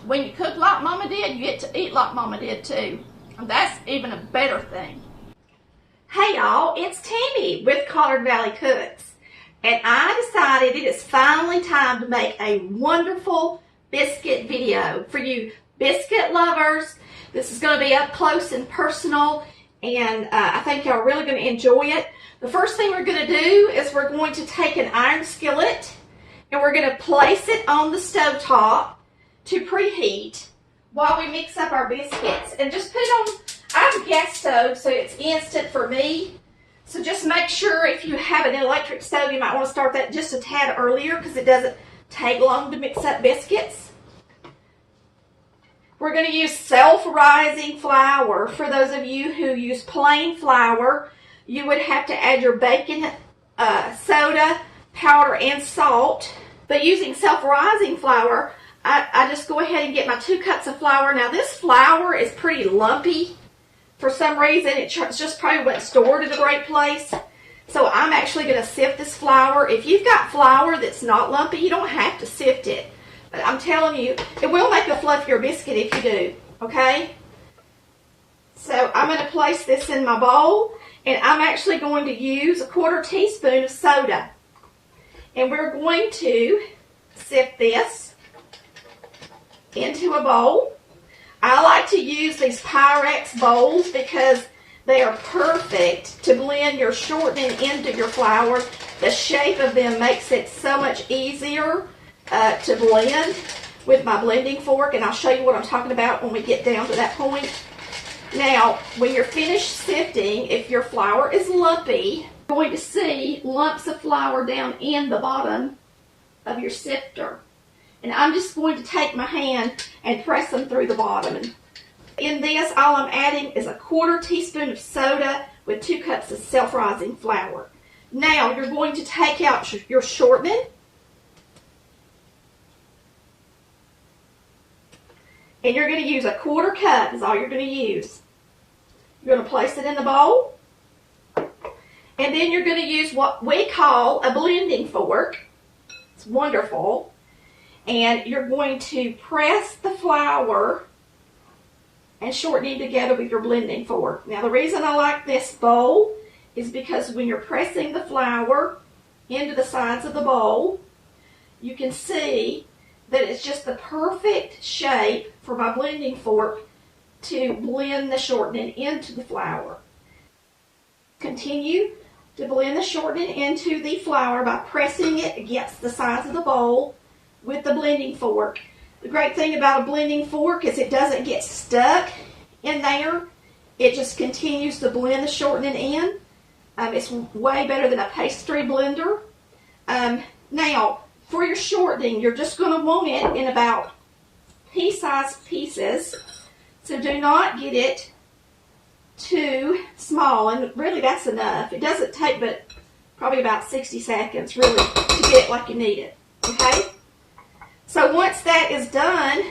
when you cook like Mama did, you get to eat like Mama did too. And that's even a better thing. Hey y'all, it's Tammy with Collard Valley Cooks. And I decided it is finally time to make a wonderful biscuit video for you biscuit lovers. This is going to be up close and personal, and I think y'all are really going to enjoy it. The first thing we're going to do is we're going to take an iron skillet and we're going to place it on the stove top to preheat while we mix up our biscuits. And just put it on, I have a gas stove, so it's instant for me. So just make sure if you have an electric stove, you might want to start that just a tad earlier because it doesn't take long to mix up biscuits. We're going to use self-rising flour. For those of you who use plain flour, you would have to add your baking soda, powder, and salt. But using self-rising flour, I just go ahead and get my 2 cups of flour. Now this flour is pretty lumpy. For some reason, it just probably wasn't stored in a great place. So I'm actually going to sift this flour. If you've got flour that's not lumpy, you don't have to sift it. But I'm telling you, it will make a fluffier biscuit if you do, okay? So I'm going to place this in my bowl, and I'm actually going to use a 1/4 teaspoon of soda. And we're going to sift this into a bowl. I like to use these Pyrex bowls because they are perfect to blend your shortening into your flour. The shape of them makes it so much easier to blend with my blending fork, and I'll show you what I'm talking about when we get down to that point. Now, when you're finished sifting, if your flour is lumpy, you're going to see lumps of flour down in the bottom of your sifter. And I'm just going to take my hand and press them through the bottom. And in this, all I'm adding is a 1/4 teaspoon of soda with 2 cups of self-rising flour. Now, you're going to take out your shortening. And you're going to use a 1/4 cup is all you're going to use. You're going to place it in the bowl. And then you're going to use what we call a blending fork. It's wonderful. And you're going to press the flour and shortening together with your blending fork. Now the reason I like this bowl is because when you're pressing the flour into the sides of the bowl, you can see that it's just the perfect shape for my blending fork to blend the shortening into the flour. Continue to blend the shortening into the flour by pressing it against the sides of the bowl with the blending fork. The great thing about a blending fork is it doesn't get stuck in there. It just continues to blend the shortening in. It's way better than a pastry blender. Now, for your shortening, you're just going to want it in about pea-sized pieces. So do not get it too small, and really that's enough. It doesn't take but probably about 60 seconds really to get it like you need it, okay? So once that is done,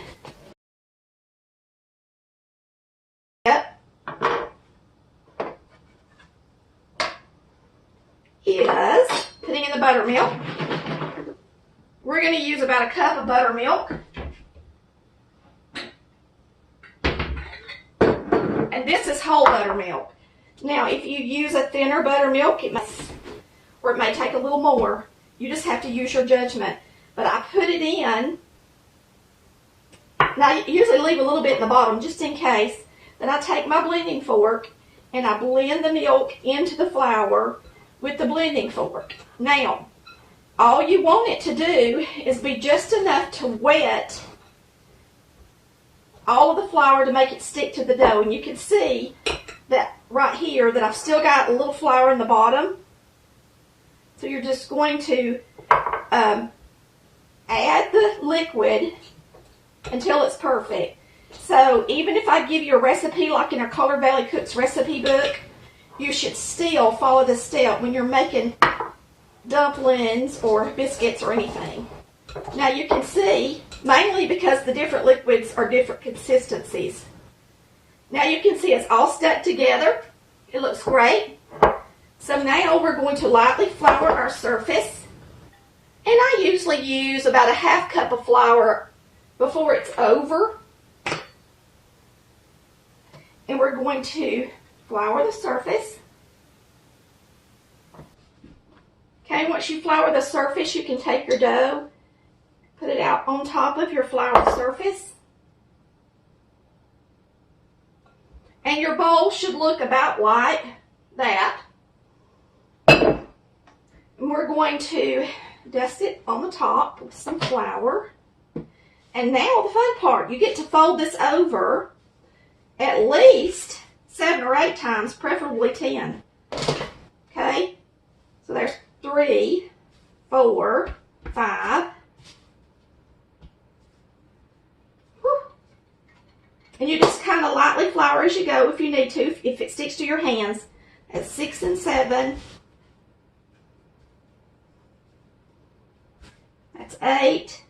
is putting in the buttermilk. We're going to use about a cup of buttermilk. And this is whole buttermilk. Now, if you use a thinner buttermilk, it may take a little more. You just have to use your judgment. But I put it in. Now, I usually leave a little bit in the bottom just in case. Then I take my blending fork and I blend the milk into the flour with the blending fork. Now, all you want it to do is be just enough to wet all of the flour to make it stick to the dough. And you can see that right here that I've still got a little flour in the bottom. So you're just going to add the liquid until it's perfect. So even if I give you a recipe like in our Collard Valley Cooks recipe book, you should still follow this step when you're making dumplings or biscuits or anything. Now you can see, mainly because the different liquids are different consistencies. Now you can see it's all stuck together. It looks great. So now we're going to lightly flour our surface. And I usually use about a 1/2 cup of flour before it's over. And we're going to flour the surface. Okay, once you flour the surface, you can take your dough, put it out on top of your floured surface. And your bowl should look about like that. And we're going to dust it on the top with some flour. And now the fun part, you get to fold this over at least 7 or 8 times, preferably 10. Okay, so there's 3, 4, 5. Whew. And you just kind of lightly flour as you go if you need to, if it sticks to your hands. That's 6 and 7. That's 8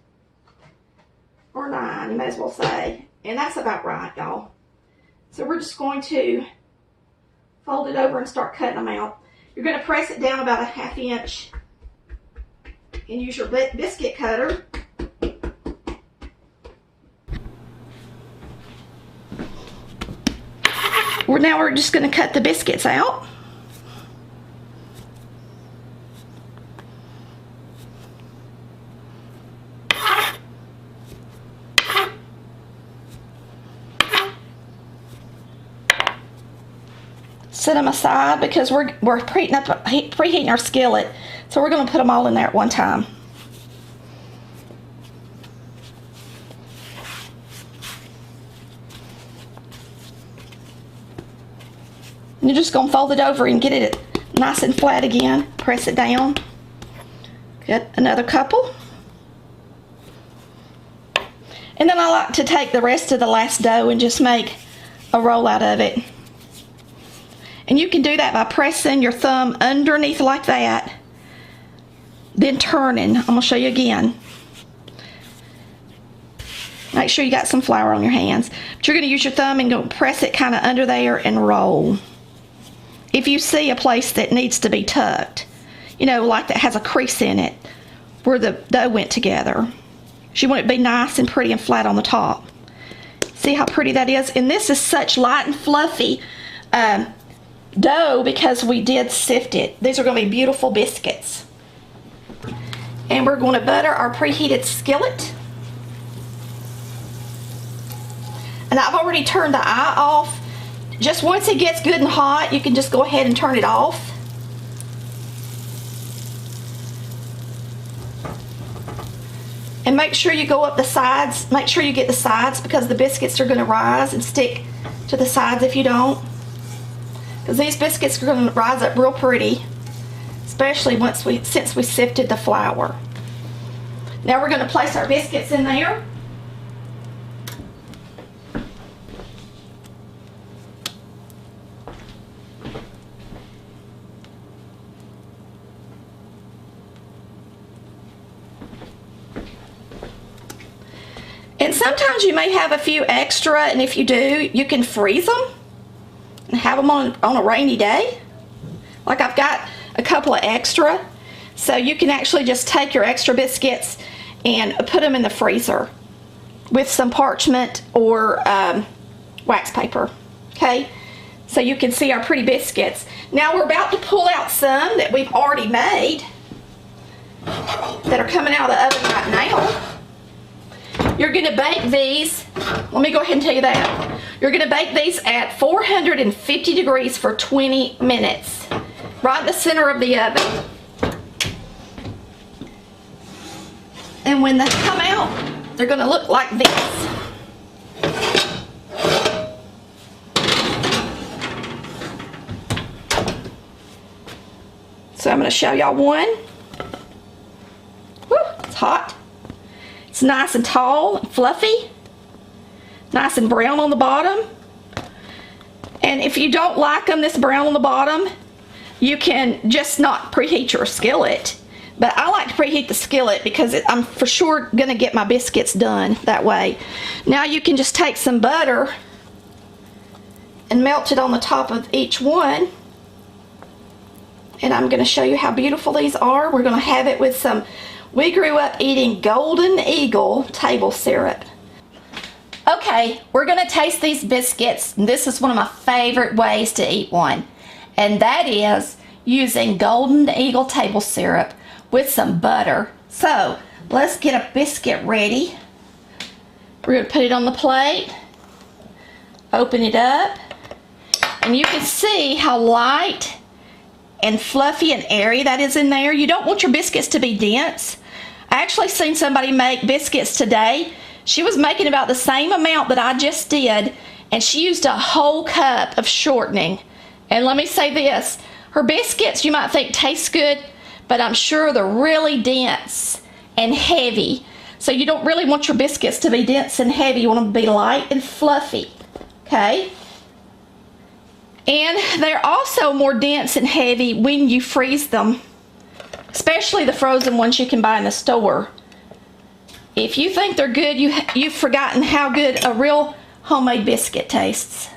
or 9, you may as well say. And that's about right, y'all. So we're just going to fold it over and start cutting them out. You're going to press it down about a 1/2 inch and use your biscuit cutter. Now we're just going to cut the biscuits out. Set them aside because we're preheating our skillet, so we're going to put them all in there at one time. And you're just going to fold it over and get it nice and flat again. Press it down. Get another couple. And then I like to take the rest of the last dough and just make a roll out of it. And you can do that by pressing your thumb underneath like that, then turning. I'm going to show you again. Make sure you got some flour on your hands. But you're going to use your thumb and go press it kind of under there and roll. If you see a place that needs to be tucked, you know, like that has a crease in it where the dough went together, you want it to be nice and pretty and flat on the top. See how pretty that is? And this is such light and fluffy dough because we did sift it. These are going to be beautiful biscuits. And we're going to butter our preheated skillet. And I've already turned the eye off. Just once it gets good and hot, you can just go ahead and turn it off. And make sure you go up the sides. Make sure you get the sides because the biscuits are going to rise and stick to the sides if you don't. Because these biscuits are going to rise up real pretty, especially since we sifted the flour. Now we're going to place our biscuits in there. And sometimes you may have a few extra, and if you do, you can freeze them and have them on a rainy day. Like I've got a couple of extra, so you can actually just take your extra biscuits and put them in the freezer with some parchment or wax paper. Okay, so you can see our pretty biscuits. Now we're about to pull out some that we've already made that are coming out of the oven right now. You're going to bake these, let me go ahead and tell you that. You're going to bake these at 450 degrees for 20 minutes, right in the center of the oven. And when they come out, they're going to look like this. So I'm going to show y'all one. Woo, it's hot. It's nice and tall and fluffy. Nice and brown on the bottom. And if you don't like them this brown on the bottom, you can just not preheat your skillet. But I like to preheat the skillet because I'm for sure going to get my biscuits done that way. Now you can just take some butter and melt it on the top of each one. And I'm going to show you how beautiful these are. We're going to have it with some, we grew up eating Golden Eagle table syrup. Okay, we're going to taste these biscuits. This is one of my favorite ways to eat one, and that is using Golden Eagle table syrup with some butter. So let's get a biscuit ready. We're going to put it on the plate, open it up, and you can see how light and fluffy and airy that is in there. You don't want your biscuits to be dense. I actually seen somebody make biscuits today. She was making about the same amount that I just did, and she used a whole cup of shortening. And let me say this, her biscuits you might think taste good, but I'm sure they're really dense and heavy. So you don't really want your biscuits to be dense and heavy. You want them to be light and fluffy, okay? And they're also more dense and heavy when you freeze them, especially the frozen ones you can buy in the store. If you think they're good, you've forgotten how good a real homemade biscuit tastes.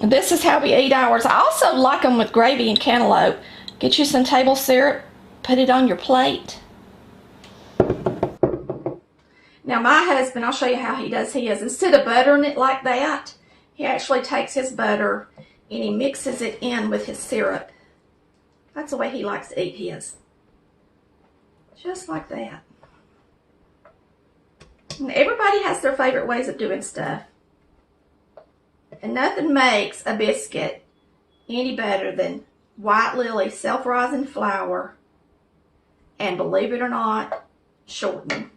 This is how we eat ours. I also like them with gravy and cantaloupe. Get you some table syrup, put it on your plate. Now my husband, I'll show you how he does his. Instead of buttering it like that, he actually takes his butter and he mixes it in with his syrup. That's the way he likes to eat his. Just like that. And everybody has their favorite ways of doing stuff. And nothing makes a biscuit any better than White Lily self-rising flour and, believe it or not, shortening.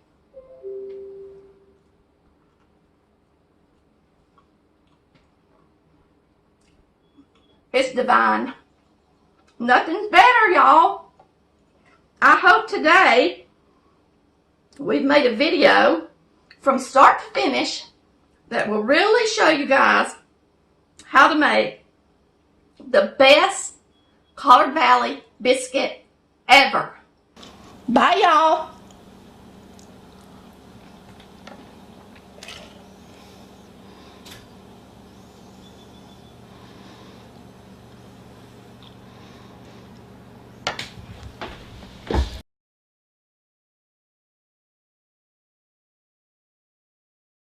It's divine. Nothing's better, y'all. I hope today we've made a video from start to finish that will really show you guys how to make the best Collard Valley biscuit ever. Bye, y'all.